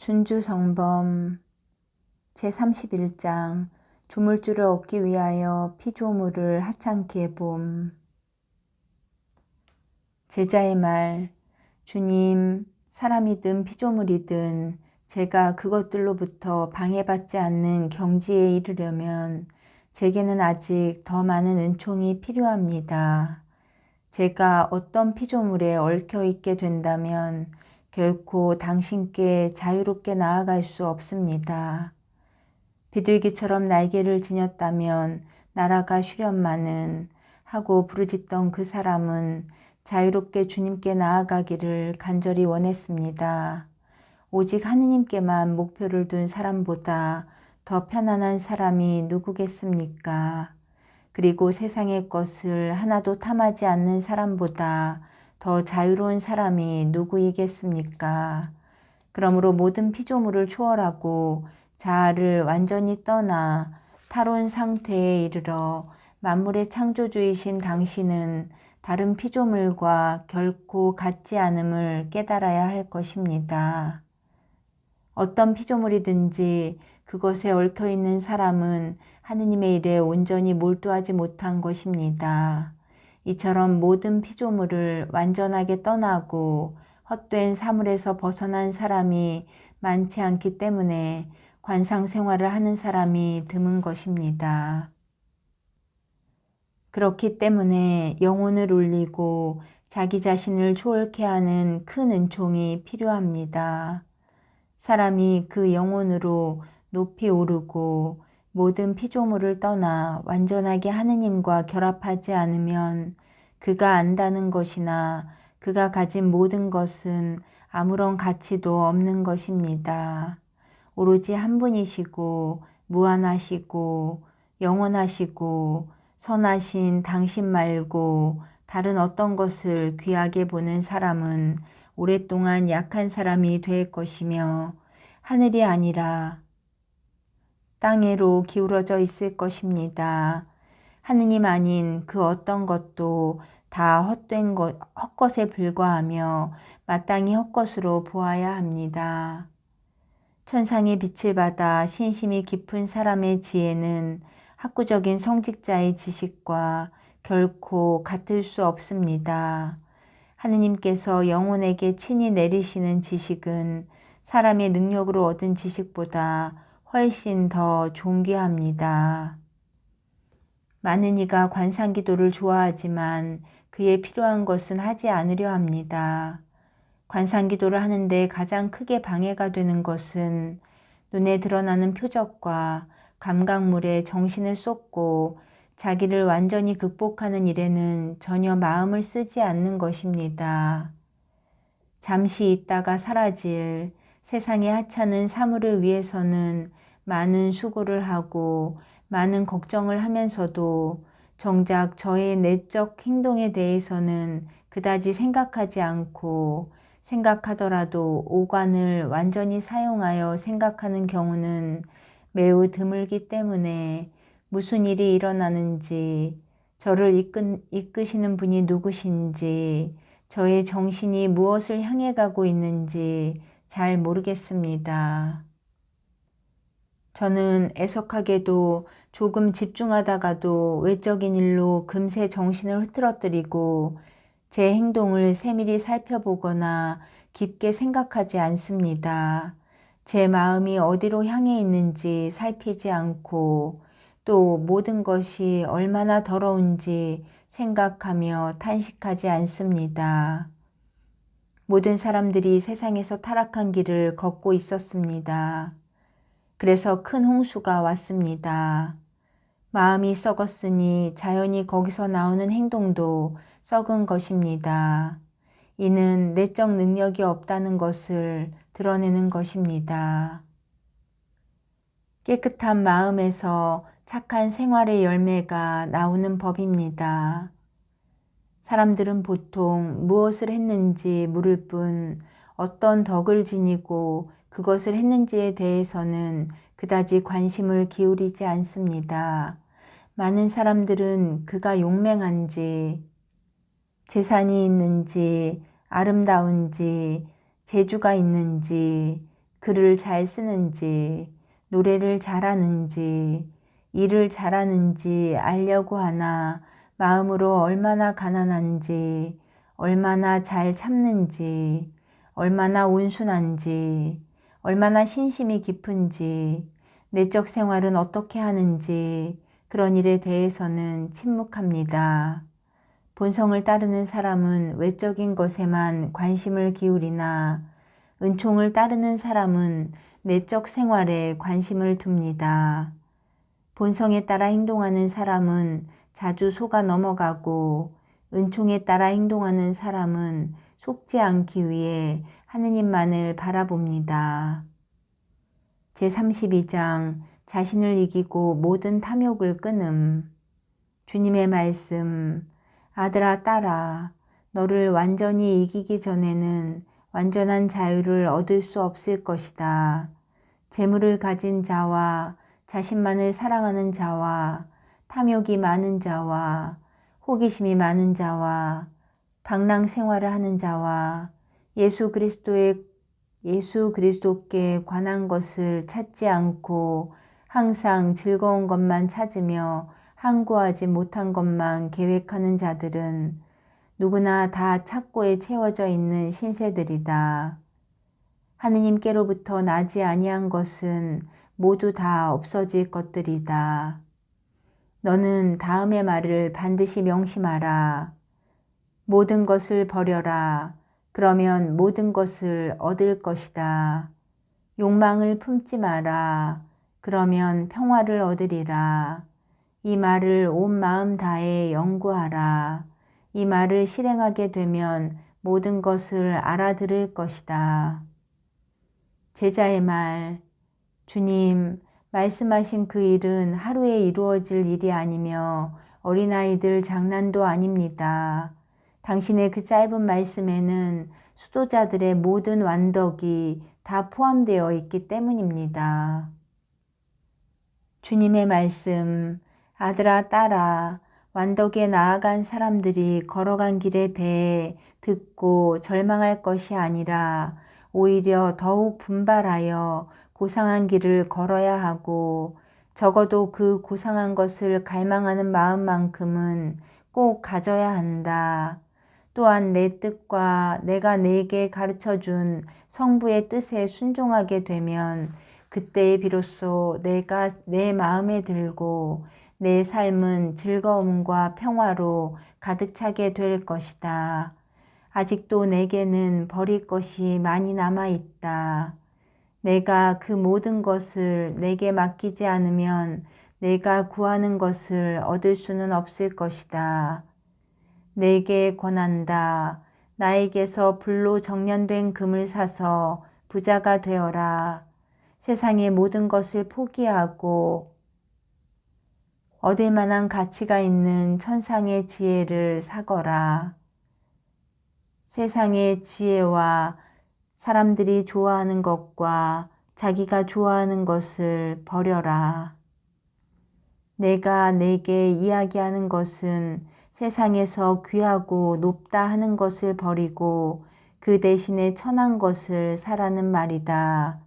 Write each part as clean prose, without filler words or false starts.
준주성범 제31장 조물주를 얻기 위하여 피조물을 하찮게 봄. 제자의 말, 주님, 사람이든 피조물이든 제가 그것들로부터 방해받지 않는 경지에 이르려면 제게는 아직 더 많은 은총이 필요합니다. 제가 어떤 피조물에 얽혀 있게 된다면 결코 당신께 자유롭게 나아갈 수 없습니다. 비둘기처럼 날개를 지녔다면 날아가 쉬련마는 하고 부르짖던 그 사람은 자유롭게 주님께 나아가기를 간절히 원했습니다. 오직 하느님께만 목표를 둔 사람보다 더 편안한 사람이 누구겠습니까? 그리고 세상의 것을 하나도 탐하지 않는 사람보다 더 자유로운 사람이 누구이겠습니까? 그러므로 모든 피조물을 초월하고 자아를 완전히 떠나 탈원 상태에 이르러 만물의 창조주이신 당신은 다른 피조물과 결코 같지 않음을 깨달아야 할 것입니다. 어떤 피조물이든지 그것에 얽혀 있는 사람은 하느님의 일에 온전히 몰두하지 못한 것입니다. 이처럼 모든 피조물을 완전하게 떠나고 헛된 사물에서 벗어난 사람이 많지 않기 때문에 관상 생활을 하는 사람이 드문 것입니다. 그렇기 때문에 영혼을 울리고 자기 자신을 초월케 하는 큰 은총이 필요합니다. 사람이 그 영혼으로 높이 오르고 모든 피조물을 떠나 완전하게 하느님과 결합하지 않으면 그가 안다는 것이나 그가 가진 모든 것은 아무런 가치도 없는 것입니다. 오로지 한 분이시고 무한하시고 영원하시고 선하신 당신 말고 다른 어떤 것을 귀하게 보는 사람은 오랫동안 약한 사람이 될 것이며 하늘이 아니라 땅에로 기울어져 있을 것입니다. 하느님 아닌 그 어떤 것도 다 헛것에 불과하며 마땅히 헛것으로 보아야 합니다. 천상의 빛을 받아 신심이 깊은 사람의 지혜는 학구적인 성직자의 지식과 결코 같을 수 없습니다. 하느님께서 영혼에게 친히 내리시는 지식은 사람의 능력으로 얻은 지식보다 훨씬 더 존귀합니다. 많은 이가 관상기도를 좋아하지만 그에 필요한 것은 하지 않으려 합니다. 관상기도를 하는데 가장 크게 방해가 되는 것은 눈에 드러나는 표적과 감각물에 정신을 쏟고 자기를 완전히 극복하는 일에는 전혀 마음을 쓰지 않는 것입니다. 잠시 있다가 사라질 세상의 하찮은 사물을 위해서는 많은 수고를 하고 많은 걱정을 하면서도 정작 저의 내적 행동에 대해서는 그다지 생각하지 않고 생각하더라도 오관을 완전히 사용하여 생각하는 경우는 매우 드물기 때문에 무슨 일이 일어나는지, 저를 이끄시는 분이 누구신지, 저의 정신이 무엇을 향해 가고 있는지 잘 모르겠습니다. 저는 애석하게도 조금 집중하다가도 외적인 일로 금세 정신을 흐트러뜨리고 제 행동을 세밀히 살펴보거나 깊게 생각하지 않습니다. 제 마음이 어디로 향해 있는지 살피지 않고 또 모든 것이 얼마나 더러운지 생각하며 탄식하지 않습니다. 모든 사람들이 세상에서 타락한 길을 걷고 있었습니다. 그래서 큰 홍수가 왔습니다. 마음이 썩었으니 자연히 거기서 나오는 행동도 썩은 것입니다. 이는 내적 능력이 없다는 것을 드러내는 것입니다. 깨끗한 마음에서 착한 생활의 열매가 나오는 법입니다. 사람들은 보통 무엇을 했는지 물을 뿐 어떤 덕을 지니고 그것을 했는지에 대해서는 그다지 관심을 기울이지 않습니다. 많은 사람들은 그가 용맹한지, 재산이 있는지, 아름다운지, 재주가 있는지, 글을 잘 쓰는지, 노래를 잘하는지, 일을 잘하는지 알려고 하나 마음으로 얼마나 가난한지, 얼마나 잘 참는지, 얼마나 온순한지, 얼마나 신심이 깊은지, 내적 생활은 어떻게 하는지 그런 일에 대해서는 침묵합니다. 본성을 따르는 사람은 외적인 것에만 관심을 기울이나 은총을 따르는 사람은 내적 생활에 관심을 둡니다. 본성에 따라 행동하는 사람은 자주 속아 넘어가고 은총에 따라 행동하는 사람은 속지 않기 위해 하느님만을 바라봅니다. 제32장 자신을 이기고 모든 탐욕을 끊음. 주님의 말씀, 아들아 딸아, 너를 완전히 이기기 전에는 완전한 자유를 얻을 수 없을 것이다. 재물을 가진 자와 자신만을 사랑하는 자와 탐욕이 많은 자와 호기심이 많은 자와 방랑 생활을 하는 자와 예수 그리스도께 관한 것을 찾지 않고 항상 즐거운 것만 찾으며 항구하지 못한 것만 계획하는 자들은 누구나 다 착고에 채워져 있는 신세들이다. 하느님께로부터 나지 아니한 것은 모두 다 없어질 것들이다. 너는 다음의 말을 반드시 명심하라. 모든 것을 버려라. 그러면 모든 것을 얻을 것이다. 욕망을 품지 마라. 그러면 평화를 얻으리라. 이 말을 온 마음 다해 연구하라. 이 말을 실행하게 되면 모든 것을 알아들을 것이다. 제자의 말, 주님, 말씀하신 그 일은 하루에 이루어질 일이 아니며 어린아이들 장난도 아닙니다. 당신의 그 짧은 말씀에는 수도자들의 모든 완덕이 다 포함되어 있기 때문입니다. 주님의 말씀, 아들아 딸아, 완덕에 나아간 사람들이 걸어간 길에 대해 듣고 절망할 것이 아니라 오히려 더욱 분발하여 고상한 길을 걸어야 하고 적어도 그 고상한 것을 갈망하는 마음만큼은 꼭 가져야 한다. 또한 내 뜻과 내가 내게 가르쳐준 성부의 뜻에 순종하게 되면 그때에 비로소 내가 내 마음에 들고 내 삶은 즐거움과 평화로 가득 차게 될 것이다. 아직도 내게는 버릴 것이 많이 남아 있다. 내가 그 모든 것을 내게 맡기지 않으면 내가 구하는 것을 얻을 수는 없을 것이다. 내게 권한다. 나에게서 불로 정련된 금을 사서 부자가 되어라. 세상의 모든 것을 포기하고 얻을 만한 가치가 있는 천상의 지혜를 사거라. 세상의 지혜와 사람들이 좋아하는 것과 자기가 좋아하는 것을 버려라. 내가 내게 이야기하는 것은 세상에서 귀하고 높다 하는 것을 버리고 그 대신에 천한 것을 사라는 말이다.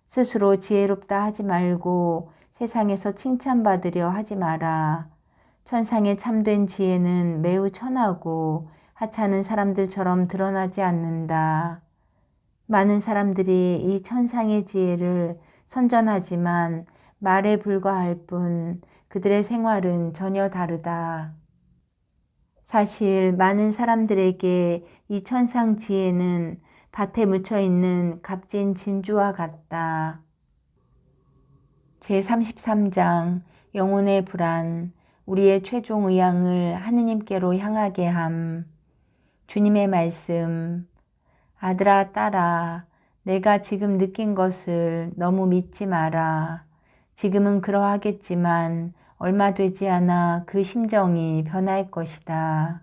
스스로 지혜롭다 하지 말고 세상에서 칭찬받으려 하지 마라. 천상의 참된 지혜는 매우 천하고 하찮은 사람들처럼 드러나지 않는다. 많은 사람들이 이 천상의 지혜를 선전하지만 말에 불과할 뿐 그들의 생활은 전혀 다르다. 사실 많은 사람들에게 이 천상 지혜는 밭에 묻혀 있는 값진 진주와 같다. 제33장 영혼의 불안, 우리의 최종 의향을 하느님께로 향하게 함. 주님의 말씀, 아들아 딸아, 내가 지금 느낀 것을 너무 믿지 마라. 지금은 그러하겠지만 얼마 되지 않아 그 심정이 변할 것이다.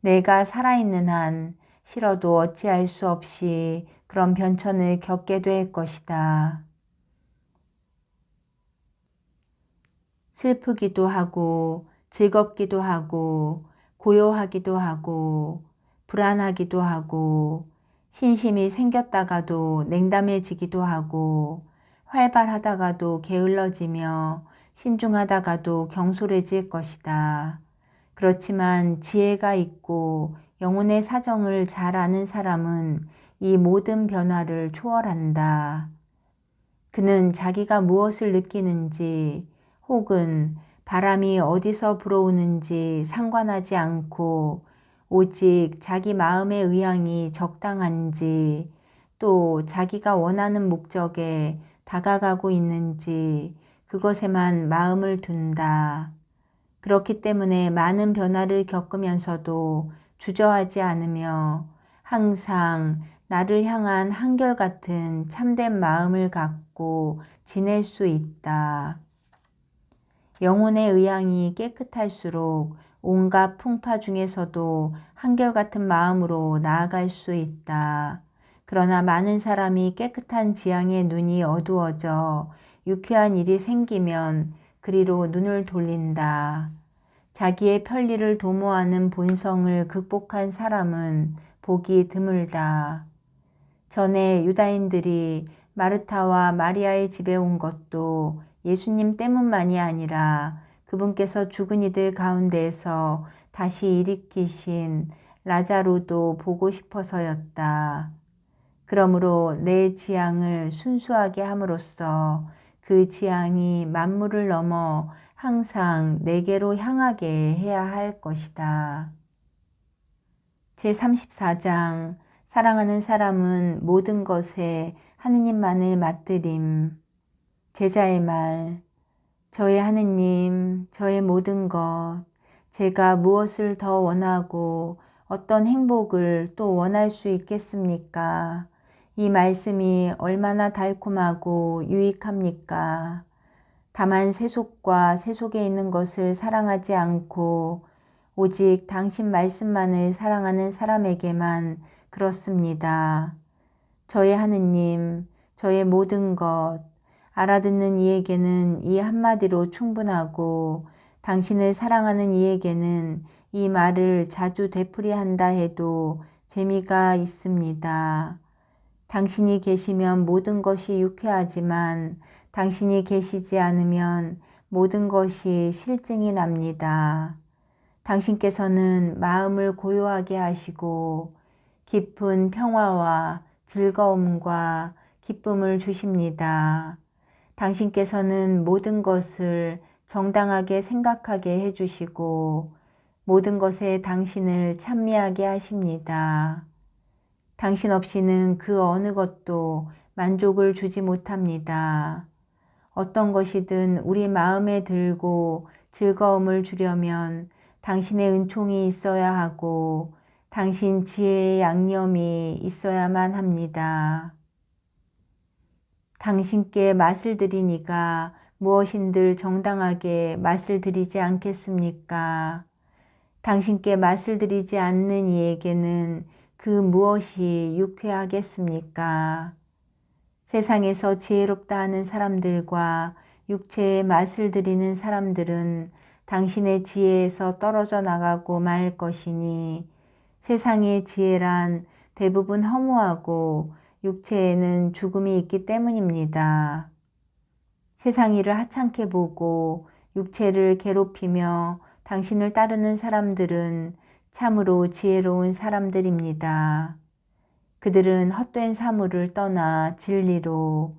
내가 살아있는 한 싫어도 어찌할 수 없이 그런 변천을 겪게 될 것이다. 슬프기도 하고 즐겁기도 하고 고요하기도 하고 불안하기도 하고 신심이 생겼다가도 냉담해지기도 하고 활발하다가도 게을러지며 신중하다가도 경솔해질 것이다. 그렇지만 지혜가 있고 영혼의 사정을 잘 아는 사람은 이 모든 변화를 초월한다. 그는 자기가 무엇을 느끼는지 혹은 바람이 어디서 불어오는지 상관하지 않고 오직 자기 마음의 의향이 적당한지 또 자기가 원하는 목적에 다가가고 있는지 그것에만 마음을 둔다. 그렇기 때문에 많은 변화를 겪으면서도 주저하지 않으며 항상 나를 향한 한결같은 참된 마음을 갖고 지낼 수 있다. 영혼의 의향이 깨끗할수록 온갖 풍파 중에서도 한결같은 마음으로 나아갈 수 있다. 그러나 많은 사람이 깨끗한 지향의 눈이 어두워져 유쾌한 일이 생기면 그리로 눈을 돌린다. 자기의 편리를 도모하는 본성을 극복한 사람은 보기 드물다. 전에 유다인들이 마르타와 마리아의 집에 온 것도 예수님 때문만이 아니라 그분께서 죽은 이들 가운데에서 다시 일으키신 라자로도 보고 싶어서였다. 그러므로 내 지향을 순수하게 함으로써 그 지향이 만물을 넘어 항상 내게로 향하게 해야 할 것이다. 제34장 사랑하는 사람은 모든 것에 하느님만을 맞들임. 제자의 말. 저의 하느님, 저의 모든 것, 제가 무엇을 더 원하고 어떤 행복을 또 원할 수 있겠습니까? 이 말씀이 얼마나 달콤하고 유익합니까? 다만 세속과 세속에 있는 것을 사랑하지 않고 오직 당신 말씀만을 사랑하는 사람에게만 그렇습니다. 저의 하느님, 저의 모든 것, 알아듣는 이에게는 이 한마디로 충분하고 당신을 사랑하는 이에게는 이 말을 자주 되풀이한다 해도 재미가 있습니다. 당신이 계시면 모든 것이 유쾌하지만 당신이 계시지 않으면 모든 것이 실증이 납니다. 당신께서는 마음을 고요하게 하시고 깊은 평화와 즐거움과 기쁨을 주십니다. 당신께서는 모든 것을 정당하게 생각하게 해주시고 모든 것에 당신을 찬미하게 하십니다. 당신 없이는 그 어느 것도 만족을 주지 못합니다. 어떤 것이든 우리 마음에 들고 즐거움을 주려면 당신의 은총이 있어야 하고 당신 지혜의 양념이 있어야만 합니다. 당신께 맛을 들이니가 무엇인들 정당하게 맛을 들이지 않겠습니까? 당신께 맛을 들이지 않는 이에게는 그 무엇이 유쾌하겠습니까? 세상에서 지혜롭다 하는 사람들과 육체의 맛을 들이는 사람들은 당신의 지혜에서 떨어져 나가고 말 것이니 세상의 지혜란 대부분 허무하고 육체에는 죽음이 있기 때문입니다. 세상 일을 하찮게 보고 육체를 괴롭히며 당신을 따르는 사람들은 참으로 지혜로운 사람들입니다. 그들은 헛된 사물을 떠나 진리로,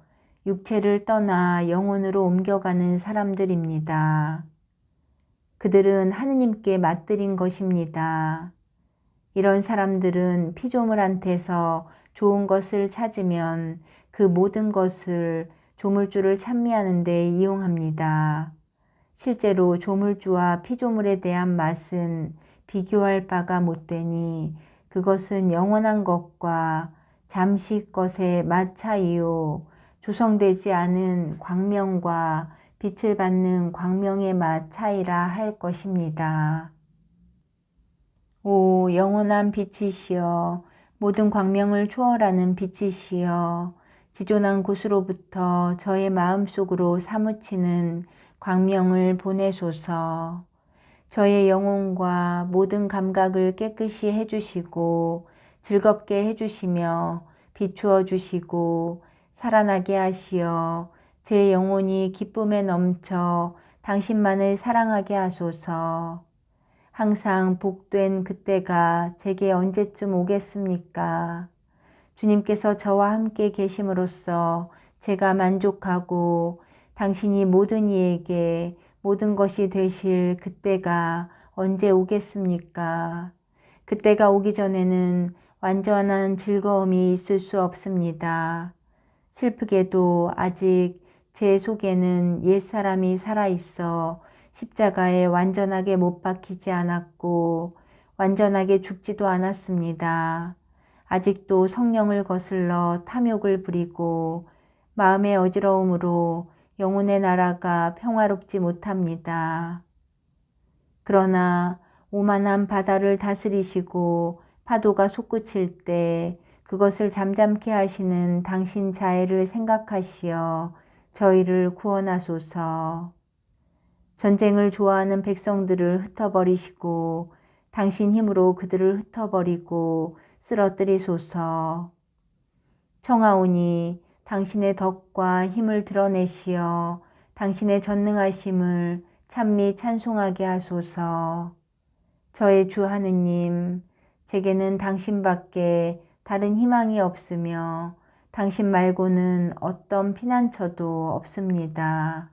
육체를 떠나 영혼으로 옮겨가는 사람들입니다. 그들은 하느님께 맞들인 것입니다. 이런 사람들은 피조물한테서 좋은 것을 찾으면 그 모든 것을 조물주를 찬미하는 데 이용합니다. 실제로 조물주와 피조물에 대한 맛은 비교할 바가 못되니 그것은 영원한 것과 잠시 것의 맛 차이요 조성되지 않은 광명과 빛을 받는 광명의 맛 차이라 할 것입니다. 오 영원한 빛이시여 모든 광명을 초월하는 빛이시여 지존한 곳으로부터 저의 마음속으로 사무치는 광명을 보내소서. 저의 영혼과 모든 감각을 깨끗이 해주시고 즐겁게 해주시며 비추어 주시고 살아나게 하시어 제 영혼이 기쁨에 넘쳐 당신만을 사랑하게 하소서. 항상 복된 그때가 제게 언제쯤 오겠습니까? 주님께서 저와 함께 계심으로써 제가 만족하고 당신이 모든 이에게 모든 것이 되실 그때가 언제 오겠습니까? 그때가 오기 전에는 완전한 즐거움이 있을 수 없습니다. 슬프게도 아직 제 속에는 옛사람이 살아있어 십자가에 완전하게 못 박히지 않았고 완전하게 죽지도 않았습니다. 아직도 성령을 거슬러 탐욕을 부리고 마음의 어지러움으로 영혼의 나라가 평화롭지 못합니다. 그러나 오만한 바다를 다스리시고 파도가 솟구칠 때 그것을 잠잠케 하시는 당신 자애를 생각하시어 저희를 구원하소서. 전쟁을 좋아하는 백성들을 흩어버리시고 당신 힘으로 그들을 흩어버리고 쓰러뜨리소서. 청하오니 당신의 덕과 힘을 드러내시어 당신의 전능하심을 찬미 찬송하게 하소서. 저의 주 하느님, 제게는 당신밖에 다른 희망이 없으며 당신 말고는 어떤 피난처도 없습니다.